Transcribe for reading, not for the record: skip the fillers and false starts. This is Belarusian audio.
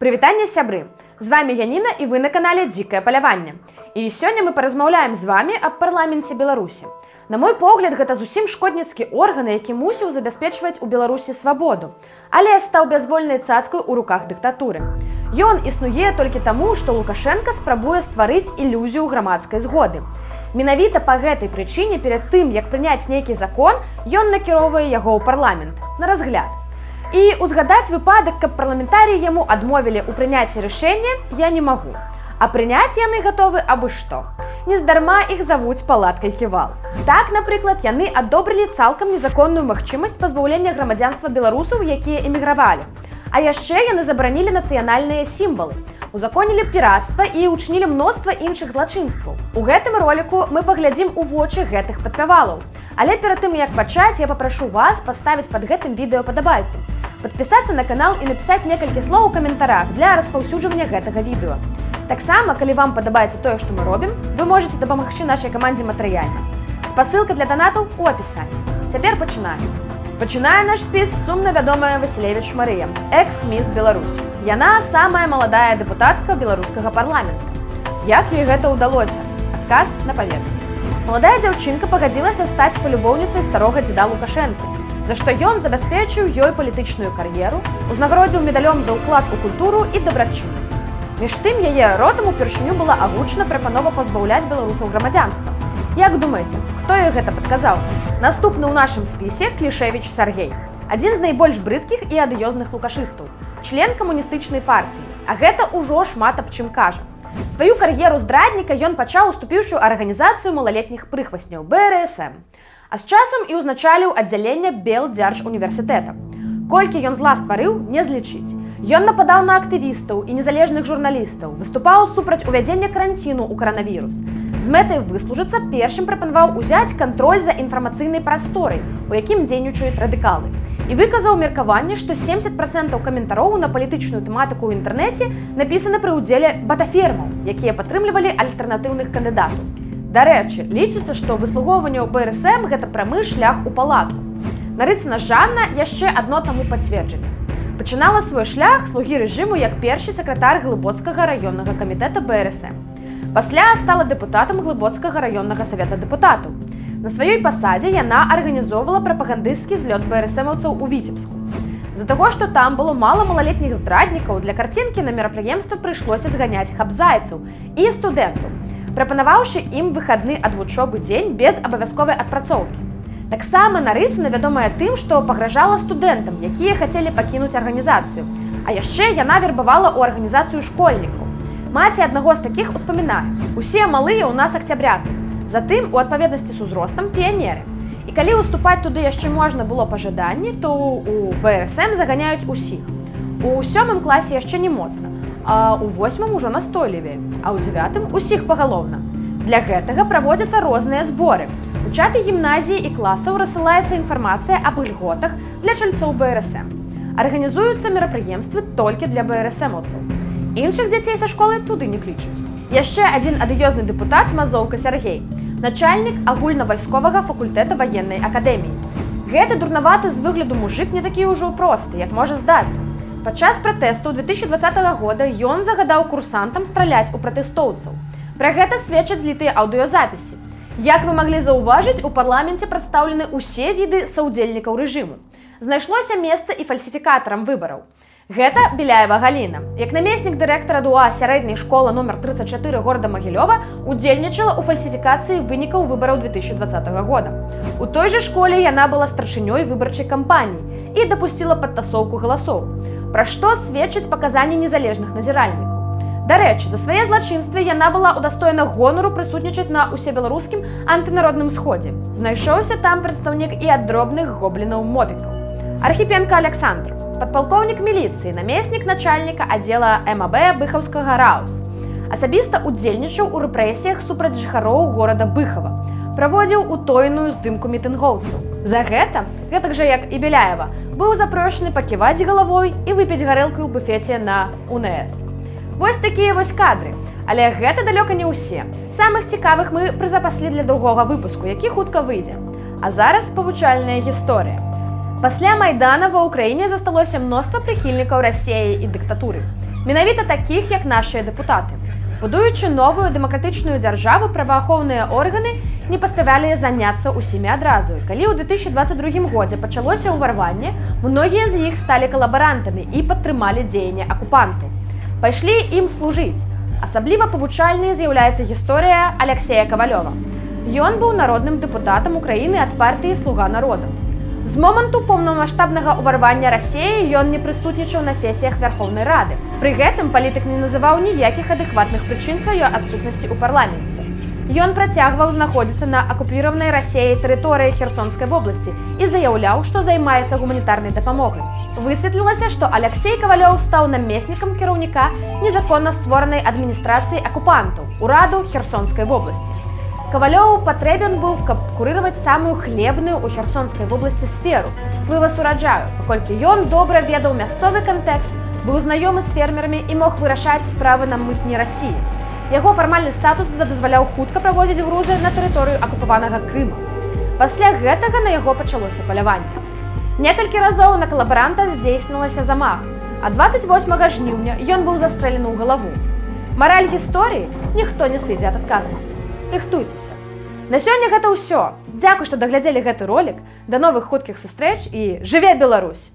Прывітанне, сябры! З вами Яніна і вы на канале Дзікае паляванне. І сёння мы паразмаўляем з вами аб парламенце Беларусі. На мой погляд, гэта зусім шкодніцкі орган, які мусіў забяспечваць у Беларусі свабоду, але стаў бязвольнай цацкай у руках дыктатуры. Ён існуе толькі таму, што Лукашенка спрабуе стварыць ілюзію грамадскай згоды. Менавіта па гэтай прычыне перад тым, як прыняць нейкі закон, ён накіроўвае яго ў парламент на разгляд. І узгадаць выпадак, каб парламентарыі яму адмовілі ў прыняцці рашэння, я не магу. А прыняць яны гатовы абы што. Нездарма іх завуць палаткай ківал. Так, напрыклад, яны адобрылі цалкам незаконную магчымасць пазбаўлення грамадзянства беларусаў, якія эмігравалі. А яшчэ яны забаранілі нацыянальныя сімвалы, узаконілі пірацтва і ўчынілі мноства іншых злачынстваў. У гэтым роліку мы паглядзім у вочы гэтых падпявалаў. Але перад тым, як пачаць, я папрашу вас паставіць пад гэтым відэо падабайку, падпісацца на канал і напісаць некалькі слоў у каментарах для распаўсюджвання гэтага відэа. Таксама, калі вам падабаецца тое, што мы робім, вы можете дапамагчы нашай камандзе матэрыяльна. Спасылка для донатаў у апісанні. Цяпер пачынаем. Пачынае наш спіс сумна вядомая Васілевіч Марыя, экс-міс Беларусь. Яна самая маладая дэпутатка беларускага парламента. Як ёй гэта ўдалося? Адказ на паверхні. Маладая дзяўчынка пагадзілася стаць палюбоўніцай старога дзеда Лукашэнкі, за што ён забяспечыў ёй палітычную кар'еру, узнагародзіў медалём за ўклад у культуру і дабрачыннасць. Між тым, яе родам упершыню была агучана прапанова пазбаўляць беларусаў грамадзянства. Як думаеце, хто ёй гэта падказаў? Наступны ў нашым спісе Клішевіч Сяргей, адзін з найбольш брыдкіх і адыёзных лукашыстаў, член камуністычнай партыі, а гэта ўжо шмат аб чым кажа. Сваю кар'еру здрадніка ён пачаў, уступіўшы ў арганізацыю малалетніх прыхвасняў БРСМ, а з часам і ўзначаліў аддзяленне Белдзяржуніверсітэта. Колькі ён зла стварыў, не злічыць. Ён нападаў на актывістаў і незалежных журналістаў, выступаў супраць увядзення каранціну ў каранавірус. З мэтай выслужыцца першым прапанаваў узяць кантроль за інфармацыйнай прасторай, у якім дзейнічаюць радыкалы. І выказаў меркаванне, што 70% каментароў на палітычную тэматыку ў інтэрнэце напісаны пры ўдзеле батафермаў, якія падтрымлівалі альтэрнатыўных кандыдатаў. Дарэчы, лічыцца, што выслугоўванне ў БРСМ гэта прамы шлях у палатку. Нарыцына Жанна яшчэ адно таму пацверджанне. Пачынала свой шлях слугі рэжыму як першы сакратар Глыбоцкага раённага камітэта БРСМ. Пасля стала дэпутатам Глыбоцкага раённага савета дэпутатаў. На сваёй пасадзе яна арганізоўвала прапагандысцкі злёт БРСМаўцаў у Віцебску. З-за таго, што там было мала малалетніх здраднікаў, для карцінкі на мерапрыемства прыйшлося зганяць хабзайцаў і студэнтаў, прапанаваўшы ім выхадны ад вучобы дзень без абавязковай адпрацоўкі. Таксама Нарыцына вядомая тым, што пагражала студэнтам, якія хацелі пакінуць арганізацыю. А яшчэ яна вербавала ў арганізацыю школьнікаў. Маці аднаго з такіх успамінае: «Усе малыя ў нас акцябряты, затым у адпаведнасці з узростам піянеры. І калі уступаць туды яшчэ можна было па жаданні, то у БРСМ заганяюць усіх. У 7 класе яшчэ не моцна, а у 8 ужо настойлівее, а ў 9 усіх пагалоўна. Для гэтага праводзяцца розныя зборы. У чаты гімназіі і класаў рассылаецца інфармацыя аб ільготах для чальцоў БРСМ. Арганізуюцца мерапрыемствы толькі для БРСМаўцаў. Іншых дзяцей са школы туды не клічуць. Яшчэ адзін адыёзны дэпутат Мазоўка Сяргей, начальнік агульнавайсковага факультэта ваеннай акадэміі. Гэты дурнаваты з выгляду мужык не такі ўжо просты, як можа здацца. Падчас пратэсту 2020 года ён загадаў курсантам страляць у пратэстоўцаў. Пра гэта сведчаць злітыя аўдыёзапісы. Як вы маглі заўважыць, у парламенце прадстаўлены ўсе віды саўдзельнікаў рэжыму. Знайшлося месца і фальсіфікатарам выбараў. Гэта Беляева Галіна. Як намеснік дырэктара ДУА сярэдняй школы номер 34 горада Магілёва удзельнічала ў фальсіфікацыі вынікаў выбараў 2020 года. У той жа школе яна была старшынёй выбарчай кампаніі і дапусціла падтасоўку галасоў, пра што сведчаць паказанні незалежных назіральнікаў. Дарэчы, за свае злачынствы яна была ўдастоена гонару прысутнічаць на усебеларускім антынародным сходзе. Знайшоўся там прадстаўнік і ад дробных гоблінаў-мобікаў. Архіпенка Александр, падпалкоўнік міліцыі, намеснік начальніка аддзела МАБ Быхаўскага РАУС. Асабіста удзельнічаў у рэпрэсіях супраць жыхароў горада Быхава. Праводзіў утойную здымку мітынгоўцаў. За гэта, гэтак жа як і Беляева, быў запрошаны паківаць галавой і выпіць гарэлку ў буфеце на УНС. Вось такія вось кадры. Але гэта далёка не ўсе. Самых цікавых мы прызапаслі для другога выпуску, які хутка выйдзе. А зараз павучальная гісторыя. Пасля Майдана ва ўкраіне засталося мноства прыхільнікаў Расіі і дыктатуры. Менавіта такіх, як нашыя дэпутаты. Будуючы новую дэмакратычную дзяржаву, праваахоўныя органы не паспявалі заняцца ўсімі адразу. Калі ў 2022 годзе пачалося ўварванне, многія з іх сталі калабарантамі і падтрымалі дзеянне акупанту. Пайшлі ім служыць. Асабліва павучальнай з'яўляецца гісторыя Аляксея Кавалёва. Ён быў народным дэпутатам Украіны ад партыі «Слуга народа». З моманту поўнамаштабнага ўварвання Расіі ён не прысутнічаў на сесіях Вярхоўнай Рады. Пры гэтым палітык не называў ніякіх адэкватных прычын сваёй адсутнасці ў парламенце. Ён працягваў знаходзіцца на акупіраванай Расіяй тэрыторыі Херсонскай вобласці і заяўляў, што займаецца гуманітарнай дапамогай. Высветлілася, што Аляксей Кавалёў стаў намеснікам кіраўніка незаконна створанай адміністрацыі акупантаў, ураду Херсонскай вобласці. Кавалёў патрэбен быў, каб курыраваць самую хлебную ў Херсонскай вобласці сферу – вываз ураджаю, паколькі ён добра ведаў мясцовы кантэкст, быў знаёмы з фермерамі і мог вырашаць справы на мытні Расіі. Яго фармальны статус дазваляў хутка праводзіць грузы на тэрыторыю акупаванага Крыма. Пасля гэтага на яго пачалося паляванне. Некалькі разоў на калабаранта здзейснілася замах, а 28 жніўня ён быў застрэлены ў галаву. Мараль гісторыі – ніхто не сыдзе ад адказнасці. Рыхтуйцеся. На сёння гэта ўсё. Дзякуй, што даглядзелі гэты ролік. Да новых хуткіх сустрэч і жыве Беларусь!